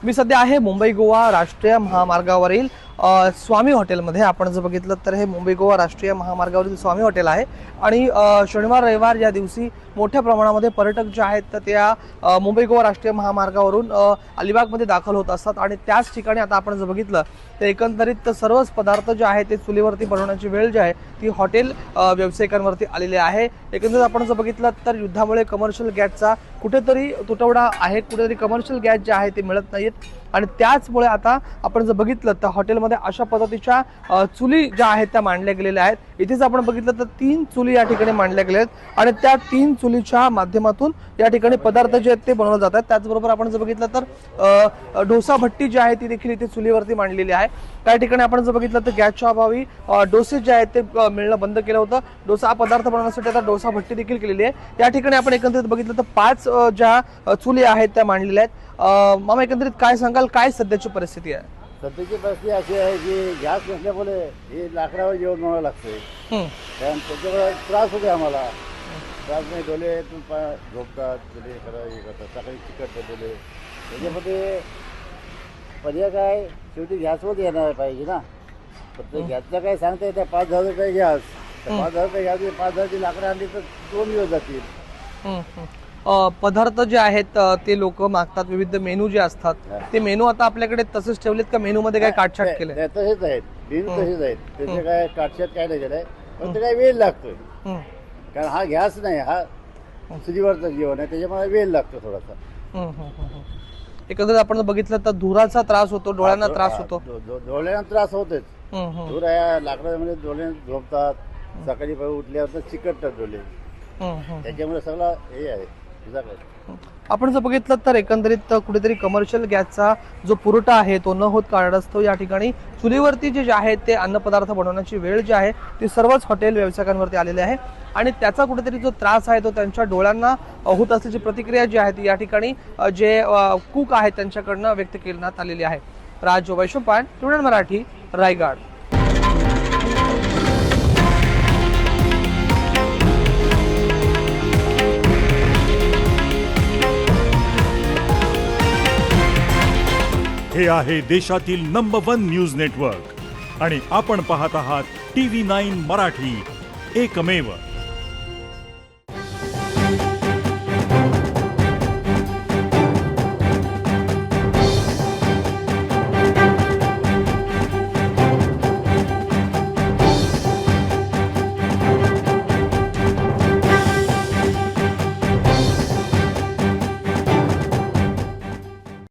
मी सध्या आहे मुंबई गोवा राष्ट्रीय महामार्गावरील स्वामी हॉटेलमध्ये। आपण जर बघितलं तर हे मुंबई गोवा राष्ट्रीय महामार्गावरील स्वामी हॉटेल आहे आणि शनिवार रविवार या दिवशी मोठ्या प्रमाणामध्ये पर्यटक जे आहेत तर त्या मुंबई गोवा राष्ट्रीय महामार्गावरून अलिबागमध्ये दाखल होत असतात आणि त्याच ठिकाणी आता आपण जर बघितलं तर एकंदरीत सर्वच पदार्थ जे आहेत ते चुलीवरती बनवण्याची वेळ जी आहे ती हॉटेल व्यावसायिकांवरती आलेली आहे। एकंदरीत आपण जर बघितलं तर युद्धामुळे कमर्शियल गॅसचा कुठेतरी तुटवडा आहे, कुठेतरी कमर्शियल गॅस जे आहे ते मिळत नाहीत आणि त्याचमुळे आता आपण जर बघितलं तर हॉटेलमध्ये अशा पद्धतीच्या चुली ज्या आहेत त्या मांडल्या गेलेल्या आहेत। इथेच आपण बघितलं तर 3 चुली या ठिकाणी मांडल्या गेल्या आहेत आणि त्या 3 चुलीच्या माध्यमातून या ठिकाणी पदार्थ जे आहेत ते बनवले जातात। त्याचबरोबर आपण जर बघितलं तर डोसा भट्टी जी आहे ती देखील इथे चुलीवरती मांडलेली आहे। त्या ठिकाणी आपण जर बघितलं तर गॅसच्या अभावी डोसे जे आहेत ते मिळणं बंद केलं होतं। डोसा पदार्थ बनवण्यासाठी आता डोसा भट्टी देखील केलेली आहे। या ठिकाणी आपण एकंदरीत बघितलं तर 5 ज्या चुली आहेत त्या मांडलेल्या आहेत। मामा एकंदरीत काय सांगाल, काय सध्याची परिस्थिती आहे? सध्याची परिस्थिती अशी आहे की गॅस नसल्यामुळे हे लाकडावर जेवण बनवावं लागतंय, कारण त्याच्यामुळे त्रास होते आम्हाला। त्रास नाही, डोले झोपतात, डोले हे करतात, सकाळी चिकटतात डोले। त्याच्यामध्ये पर्याय काय, शेवटी गॅसवर येणार पाहिजे ना। फक्त गॅसचं काय सांगता येतं, 5,000 रुपये गॅस, 5,000 रुपये गॅस, 5,000ची लाकडं आणली तर 2 दिवस जातील। पदार्थ जे आहेत ते लोक मागतात, विविध मेनू जे असतात ते मेनू आता आपल्याकडे तसेच ठेवलेत का? मेनू मध्ये काय काटछाट केलंय? तसेच आहेत, मेनू तसेच आहेत, त्याचे काय काटछाट काय नाही केलंय, पण ते काय वेळ लागतोय, कारण हा गॅस नाही, हा चुलीवरचं जेवण आहे, त्याच्यामुळे वेळ लागतो थोडासा। एकंदरीत आपण बघितलं तर धुराचा त्रास होतो, डोळ्यांना त्रास होतो, डोळ्यांना त्रास होतेच। धूर आहे लाकडामध्ये, डोळे झोपतात, सकाळी उठल्यावर चिकटतात डोळे, त्याच्यामुळे सगळं हे आहे। आपण जर बघितलं तर एकंदरीत कुठेतरी कमर्शियल गॅसचा जो पुरवठा आहे तो न होत कारणास्तव या ठिकाणी चुलीवरती जे आहेत ते अन्नपदार्थ बनवण्याची वेळ जी आहे ती सर्वच हॉटेल व्यावसायिकांवरती आलेली आहे आणि त्याचा कुठेतरी जो त्रास आहे तो त्यांच्या डोळ्यांना होत असल्याची प्रतिक्रिया जी आहे ती या ठिकाणी जे कुक आहेत त्यांच्याकडनं व्यक्त करण्यात आलेली आहे। राज वैशंपायन, टुडे मराठी, रायगड। हे आहे देशातील नंबर 1 न्यूज नेटवर्क आणि आपण पाहत आहात TV9 मराठी, एकमेव।